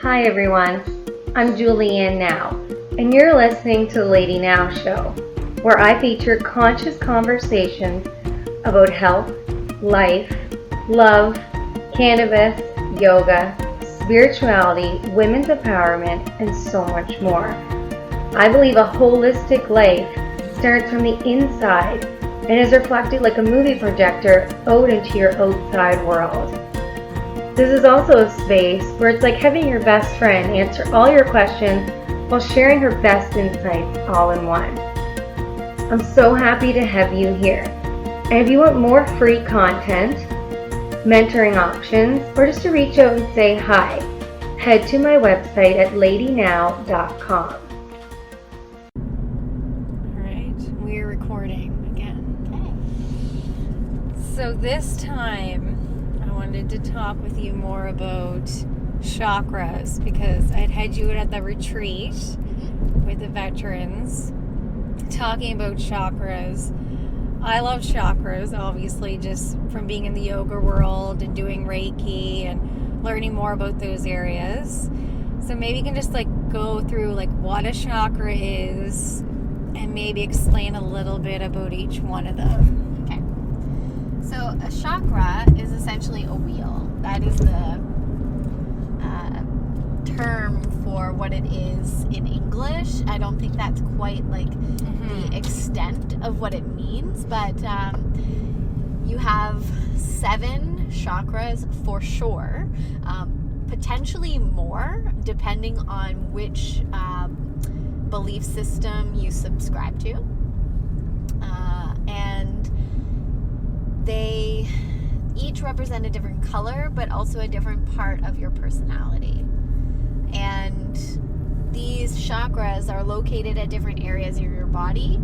Hi everyone, I'm Julianne Now, and you're listening to the Lady Now Show, where I feature conscious conversations about health, life, love, cannabis, yoga, spirituality, women's empowerment, and so much more. I believe a holistic life starts from the inside and is reflected like a movie projector out into your outside world. This is also a space where it's like having your best friend answer all your questions while sharing her best insights all in one. I'm so happy to have you here. And if you want more free content, mentoring options, or just to reach out and say hi, head to my website at ladynow.com. All right, we're recording again. Okay. So this time, I wanted to talk with you more about chakras because I had you at the retreat with the veterans talking about chakras. I love chakras, obviously, just from being in the yoga world and doing Reiki and learning more about those areas. So maybe you can just go through what a chakra is and maybe explain a little bit about each one of them. So a chakra is essentially a wheel. That is the term for what it is in English. I don't think that's quite the extent of what it means, but you have 7 chakras for sure, potentially more depending on which belief system you subscribe to. And they each represent a different color, but also a different part of your personality. And these chakras are located at different areas of your body.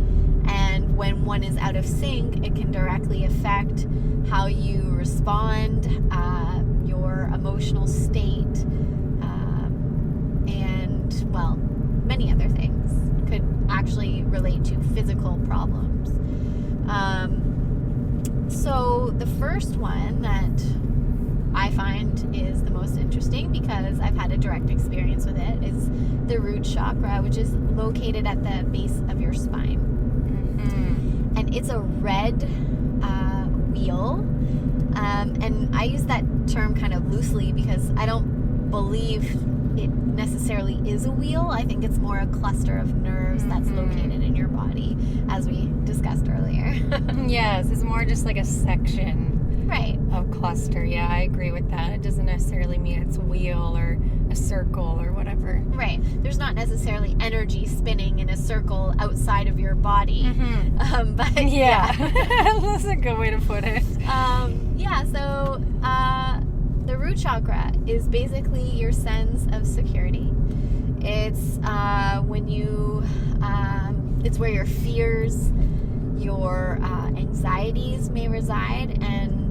And when one is out of sync, it can directly affect how you respond, your emotional state, and, well, many other things. Could actually relate to physical problems. So the first one that I find is the most interesting because I've had a direct experience with it is the root chakra, which is located at the base of your spine. Mm-hmm. And it's a red wheel. And I use that term kind of loosely because I don't believe it necessarily is a wheel. I think it's more a cluster of nerves that's located in your body, as we discussed earlier. Yes, it's more just like a section of cluster. Yeah, I agree with that. It doesn't necessarily mean it's a wheel or a circle or whatever. Right. There's not necessarily energy spinning in a circle outside of your body. Mm-hmm. But yeah. That's a good way to put it. So the root chakra is basically your sense of security. It's when you, it's where your fears, your anxieties may reside, and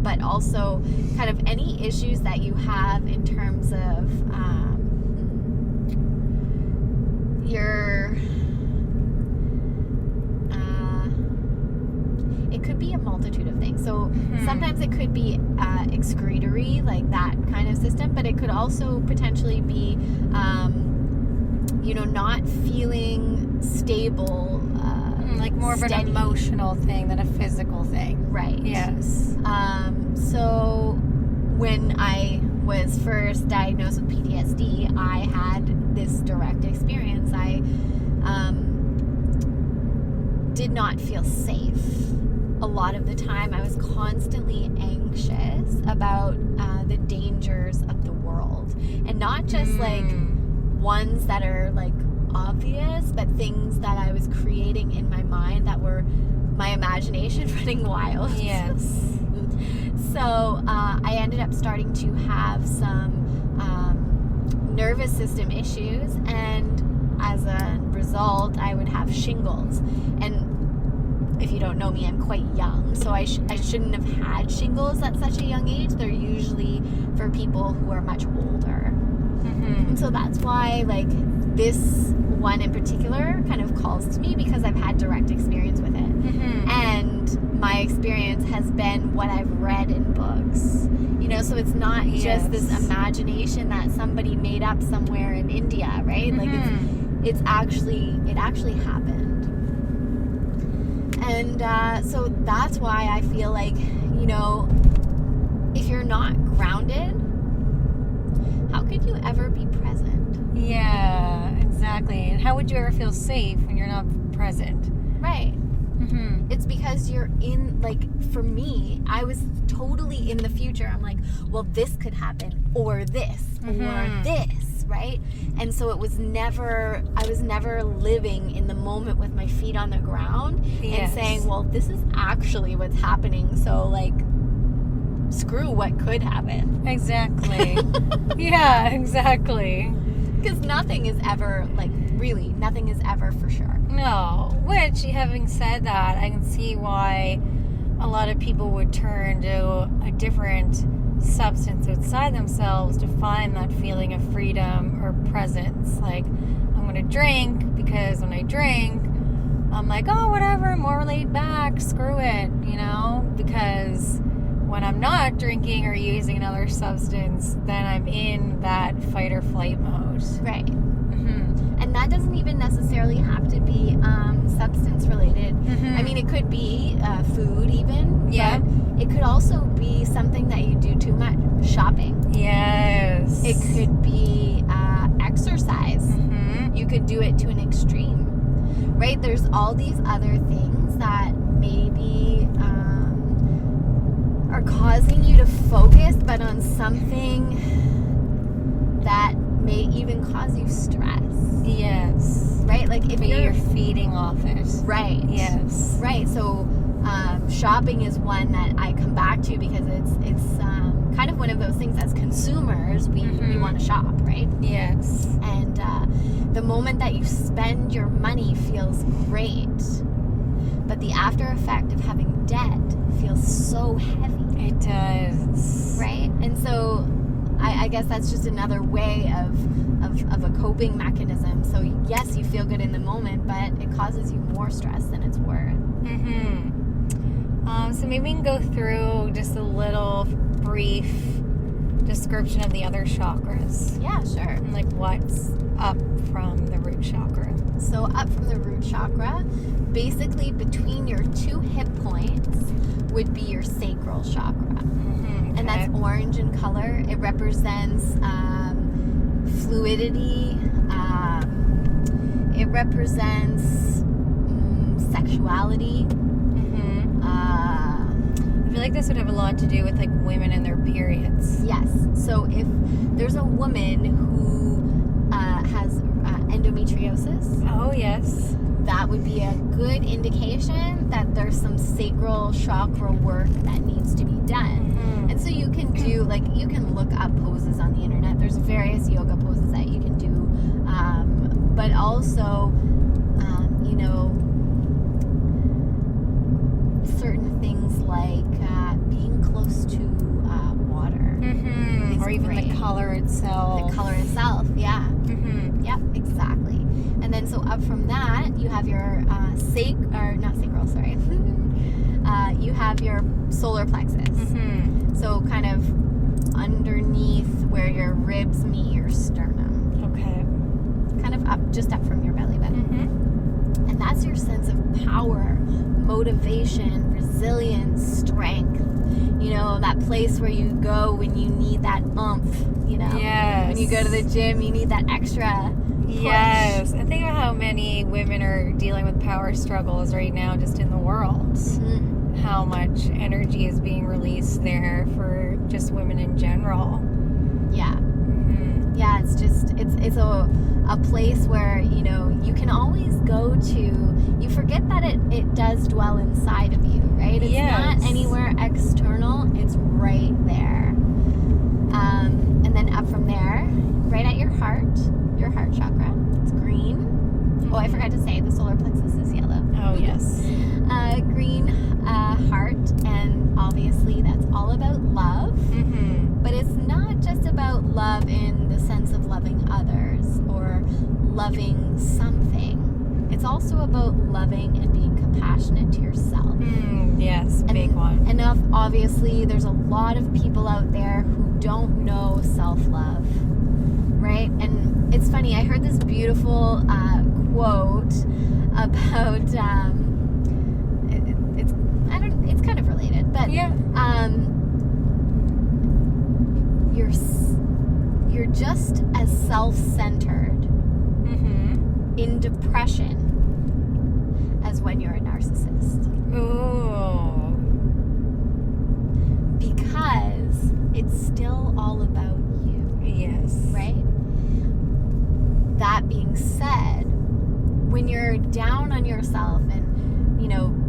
but also kind of any issues that you have in terms of your. It could be a multitude of things. So sometimes it could be excretory, like that kind of system, but it could also potentially be, not feeling stable. Like more steady. Of an emotional thing than a physical thing. Right. Yes. So when I was first diagnosed with PTSD, I had this direct experience. I did not feel safe. A lot of the time I was constantly anxious about the dangers of the world, and not just ones that are obvious, but things that I was creating in my mind that were my imagination running wild. Yes. So I ended up starting to have some nervous system issues, and as a result I would have shingles. And if you don't know me, I'm quite young, so I shouldn't have had shingles at such a young age. They're usually for people who are much older. And so that's why this one in particular kind of calls to me, because I've had direct experience with it. And my experience has been what I've read in books. You know, so it's not just this imagination that somebody made up somewhere in India, right? Like it actually happened. And so that's why I feel like, you know, if you're not grounded, how could you ever be present? Yeah, exactly. And how would you ever feel safe when you're not present? Right. It's because you're in, like, for me, I was totally in the future. I'm like, well, this could happen, or this, or this, right? And so I was never living in the moment with my feet on the ground and saying, well, this is actually what's happening. So, like, screw what could happen. Exactly. Yeah, exactly. Because nothing is ever, like, really, nothing is ever for sure. No. Which, having said that, I can see why a lot of people would turn to a different substance outside themselves to find that feeling of freedom or presence. Like, I'm going to drink because when I drink, I'm like, oh, whatever, more laid back, screw it, you know? Because when I'm not drinking or using another substance, then I'm in that fight or flight mode. Right. And that doesn't even necessarily have to be substance related. I mean, it could be food even. Yeah. But it could also be something that you do too much. Shopping. Yes. It could be exercise. You could do it to an extreme. Right? There's all these other things that maybe are causing you to focus, but on something that may even cause you stress. Yes. Right? Like if you're feeding off it. Right. Yes. Right. So shopping is one that I come back to because it's kind of one of those things as consumers we want to shop, right? Yes. And the moment that you spend your money feels great, but the after effect of having debt feels so heavy. It does. Right? And so I guess that's just another way of a coping mechanism. So yes, you feel good in the moment, but it causes you more stress than it's worth. So maybe we can go through just a little brief description of the other chakras. Yeah, sure. And like what's up from the root chakra. So up from the root chakra, basically between your two hip points would be your sacral chakra. And that's orange in color. It represents fluidity. It represents sexuality. I feel like this would have a lot to do with like women and their periods. Yes. So if there's a woman who has endometriosis. Oh, yes. That would be a good indication that there's some sacral chakra work that needs to be done. And so you can do, like, you can look up poses on the internet. There's various yoga poses that you can do. But also, you know, certain things like being close to water. Or even great. the color itself. The color itself, yeah. Yep, exactly. And then so up from that, you have your you have your solar plexus. So kind of underneath where your ribs meet your sternum. Okay. Kind of up, just up from your belly button. And that's your sense of power, motivation, resilience, strength. You know, that place where you go when you need that oomph, you know? Yes. When you go to the gym, you need that extra push. Yes. And think about how many women are dealing with power struggles right now just in the world. How much energy is being released there for just women in general. Yeah. Yeah, it's just, it's a place where, you know, you can always go to, you forget that it does dwell inside of you, right? It's not anywhere external, it's right there. And then up from there, right at your heart chakra, it's green. Oh, I forgot to say, the solar plexus is yellow. Oh, yes. Green heart, and obviously that's all about love. But it's not just about love in the sense of loving others or loving something. It's also about loving and being compassionate to yourself. Yes, big one. And obviously, there's a lot of people out there who don't know self-love, right? And it's funny, I heard this beautiful quote about it's kind of related, but yeah. You're just as self-centered in depression as when you're a narcissist. Ooh. Because it's still all about you. Yes. Right? That being said, when you're down on yourself and,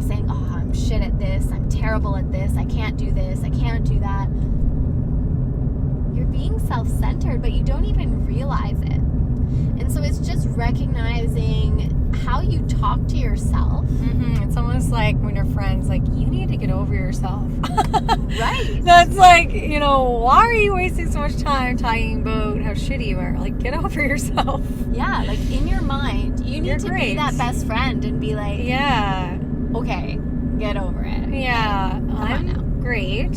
saying, oh, I'm shit at this, I'm terrible at this, I can't do this, I can't do that, you're being self-centered, but you don't even realize it. And so it's just recognizing how you talk to yourself. It's almost like when your friend's like, you need to get over yourself. Right. That's like, why are you wasting so much time talking about how shitty you are? Like, get over yourself. Yeah, like in your mind, you need to be that best friend and be like, yeah, okay, get over it. Yeah, I'm great.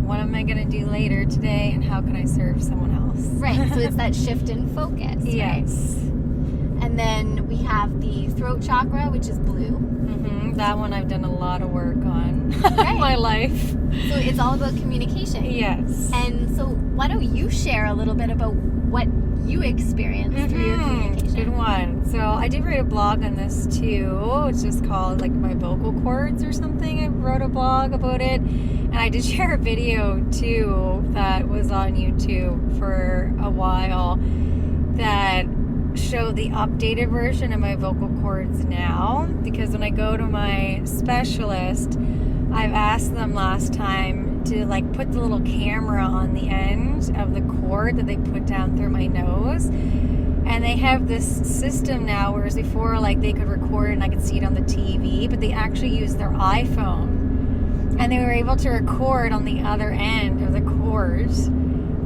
What am I going to do later today, and how can I serve someone else? Right, so it's that shift in focus. Yes. Right? And then we have the throat chakra, which is blue. That one I've done a lot of work on in my life. So it's all about communication. Yes. And so why don't you share a little bit about what you experienced through your communication? Good one. So I did write a blog on this too. It's just called like my vocal cords or something. I wrote a blog about it. And I did share a video too that was on YouTube for a while that showed the updated version of my vocal cords now, because when I go to my specialist, I've asked them last time to like put the little camera on the end of the cord that they put down through my nose, and they have this system now, whereas before like they could record it and I could see it on the TV, but they actually use their iPhone, and they were able to record on the other end of the cords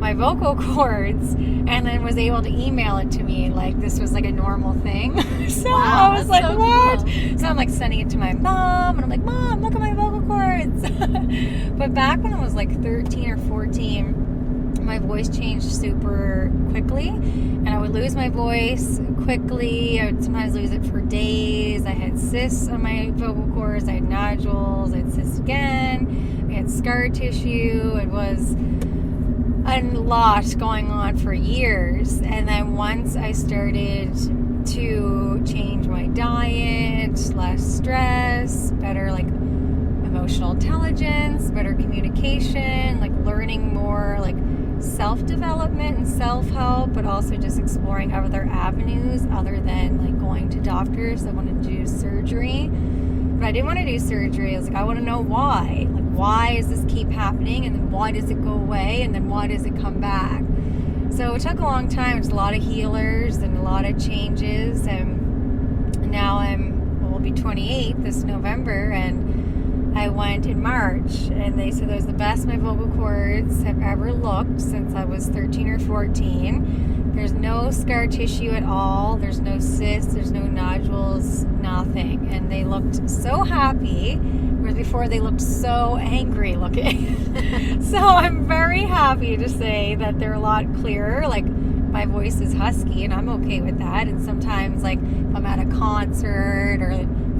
my vocal cords, and then was able to email it to me like this was like a normal thing. So wow, I was like, so what? Cool. So I'm like sending it to my mom, and I'm like, Mom, look at my vocal cords. But back when I was like 13 or 14, my voice changed super quickly, and I would lose my voice quickly. I would sometimes lose it for days. I had cysts on my vocal cords, I had nodules, I had cysts again, I had scar tissue. It was a lot going on for years. And then once I started to change my diet, less stress, better like emotional intelligence, better communication, like learning more like self-development and self-help, but also just exploring other avenues other than like going to doctors. I wanted to do surgery, but I didn't want to do surgery. I was like, I want to know why. Like, why does this keep happening? And then why does it go away? And then why does it come back? So it took a long time. It's a lot of healers and a lot of changes. And now we'll be 28 this November, and I went in March, and they said it was the best my vocal cords have ever looked since I was 13 or 14. There's no scar tissue at all. There's no cysts. There's no nodules, nothing. And they looked so happy, whereas before they looked so angry looking. So I'm very happy to say that they're a lot clearer. Like, my voice is husky, and I'm okay with that. And sometimes, like, if I'm at a concert, or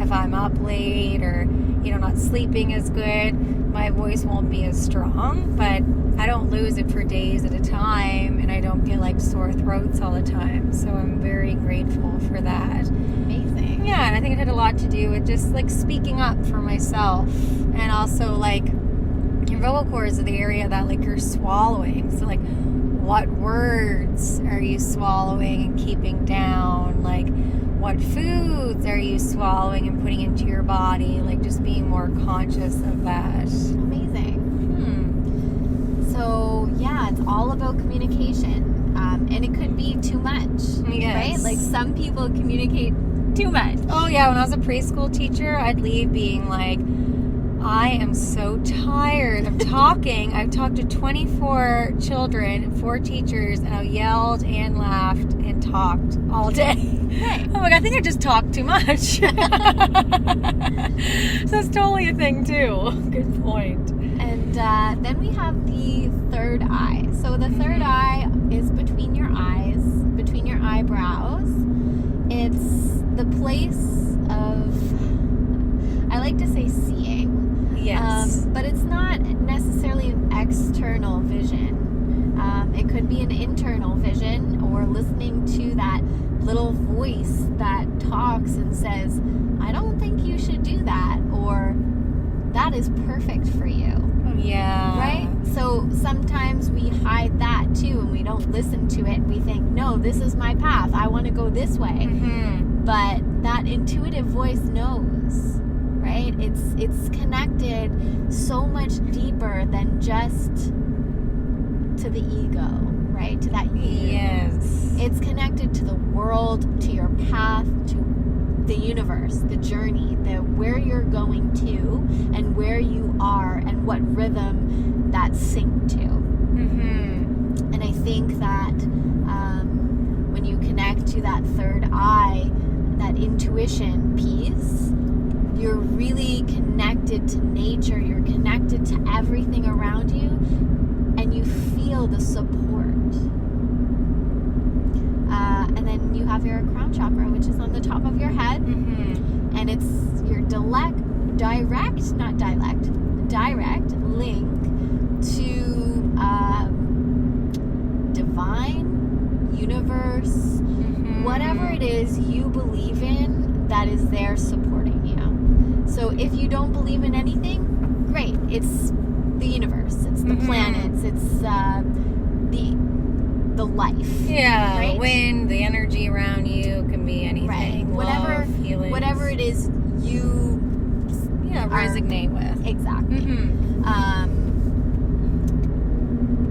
if I'm up late, or not sleeping as good, my voice won't be as strong, but I don't lose it for days at a time, and I don't get like sore throats all the time. So I'm very grateful for that. Amazing. Yeah, and I think it had a lot to do with just like speaking up for myself, and also like your vocal cords are the area that like you're swallowing. So like, what words are you swallowing and keeping down? Like, what foods are you swallowing and putting into your body? Like, just being more conscious of that. Amazing. So, yeah, it's all about communication. And it could be too much. Yes. Right? Like, some people communicate too much. Oh, yeah. When I was a preschool teacher, I'd leave being like, I am so tired of talking. I've talked to 24 children, 4 teachers, and I've yelled and laughed and talked all day. Right. I'm like, I think I just talked too much. So that's totally a thing too. Good point. And then we have the third eye. So the third eye is between your eyes, between your eyebrows. It's the place of, I like to say seeing. Yes. But it's not necessarily an external vision. It could be an internal vision, or listening to that little voice that talks and says, I don't think you should do that, or that is perfect for you. Yeah. Right? So sometimes we hide that too, and we don't listen to it. We think, no, this is my path. I want to go this way. Mm-hmm. But that intuitive voice knows, right? It's connected so much deeper than just to the ego, right? To that you. Yes. It's connected to the world, to your path, to the universe, the journey, where you're going to, and where you are, and what rhythm that's synced to. Mm-hmm. And I think that when you connect to that third eye, that intuition piece, you're really connected to nature, you're connected to everything around you, and you feel the support. And then you have your crown chakra, which is on the top of your head, and it's your direct link to divine, universe, whatever it is you believe in that is there supporting you. So if you don't believe in anything, great. It's the universe. It's the planets. It's the life. Yeah, right? the wind, the energy around you can be anything. Right. Love, feelings. Whatever it is you resonate with. Exactly.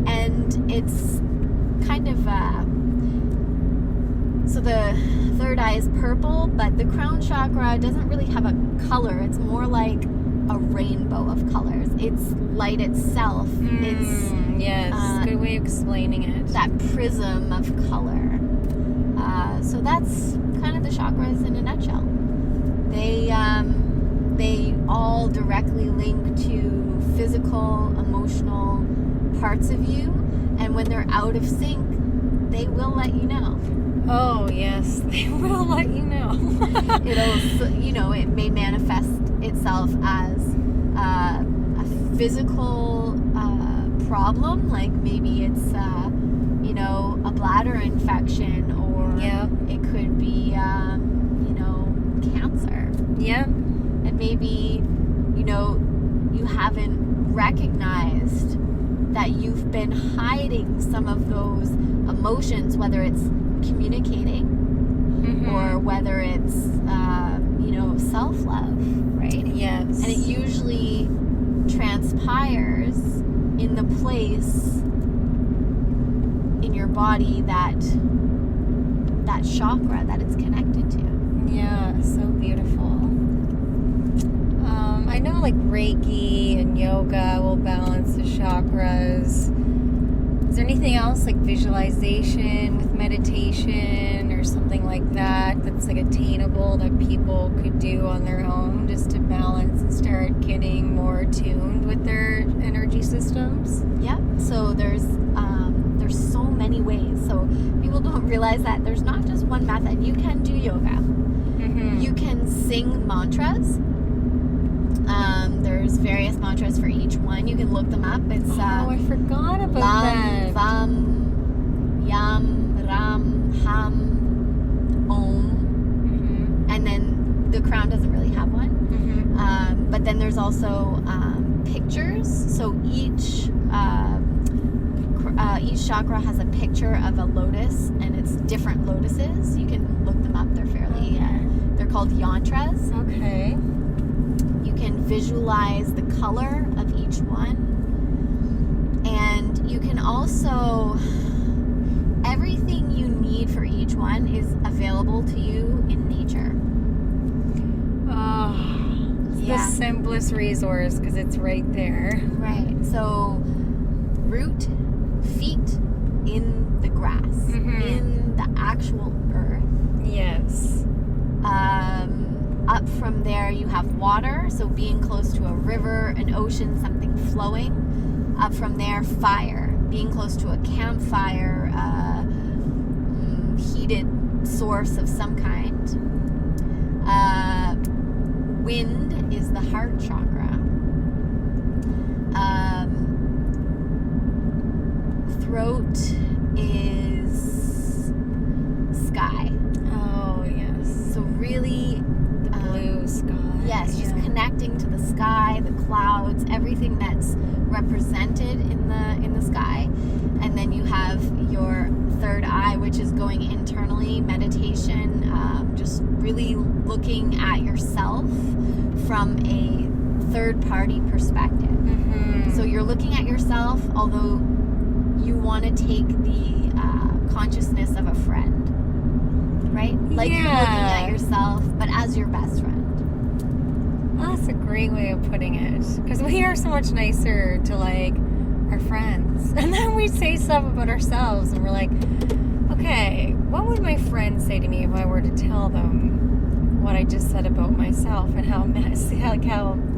And it's kind of so the third eye is purple, but the crown chakra doesn't really have a color. It's more like a rainbow of colors. It's light itself. It's good way of explaining it. that prism of color. So that's kind of the chakras in a nutshell. They all directly link to physical, emotional parts of you, and when they're out of sync, they will let you know. Oh yes, they will let you know. It may manifest itself as a physical problem, like maybe it's a bladder infection, or it could be cancer. Yeah. And maybe you haven't recognized that you've been hiding some of those emotions, whether it's communicating or whether it's self-love, right? Yes. And it usually transpires in the place in your body that chakra that it's connected to. Yeah, so beautiful. I know like Reiki and yoga will balance the chakras. Is there anything else like visualization with meditation or something like that that's like attainable that people could do on their own just to balance and start getting more tuned with their energy systems? Yeah. So there's so many ways. So people don't realize that there's not just one method. You can do yoga. You can sing mantras. There's various mantras for each one. You can look them up. It's I forgot about Lam, that. Vam, Yam, Ram, Ham, Om, and then the crown doesn't really have one. But then there's also pictures. So each chakra has a picture of a lotus, and it's different lotuses. You can look them up. They're fairly they're called yantras. Okay. You can visualize the color of each one, and you can also, everything you need for each one is available to you in nature. the simplest resource because it's right there. Right. So root, feet in the grass, in the actual earth. Yes. Up from there you have water, so being close to a river, an ocean, something flowing. Up from there, fire, being close to a campfire, heated source of some kind. Wind is the heart chakra. Throat is sky. Oh, yes. So really, the blue sky. Yes, just connecting to the sky, the clouds, everything that's represented in the sky. And then you have your third eye, which is going internally, meditation, just really looking at yourself from a third-party perspective. So you're looking at yourself, although you want to take the consciousness of a friend, right? Like you're looking at yourself, but as your best friend. Well, that's a great way of putting it. Because we are so much nicer to, like, our friends. And then we say stuff about ourselves, and we're like, okay, what would my friends say to me if I were to tell them what I just said about myself and how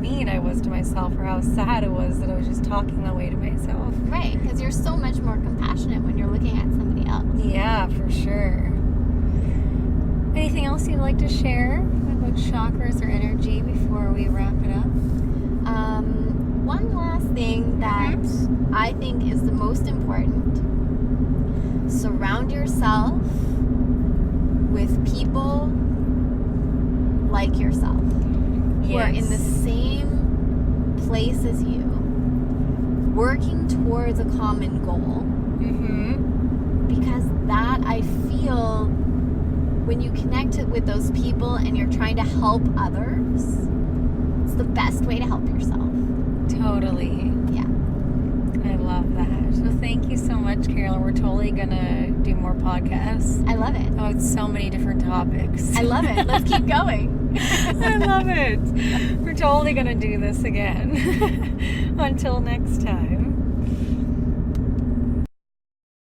mean I was to myself, or how sad it was that I was just talking that way to myself. Right, because you're so much more compassionate when you're looking at somebody else. Yeah, for sure. Anything else you'd like to share about chakras or energy before we wrap it up? One last thing that I think is the most important. Surround yourself with people like yourself, who are in the same place as you, working towards a common goal. Because that, I feel, when you connect with those people and you're trying to help others, it's the best way to help yourself. Totally. Yeah. I love that. So thank you so much, Carolyn. We're totally going to do more podcasts. I love it. Oh, it's so many different topics. I love it. Let's keep going. I love it. We're totally going to do this again. Until next time.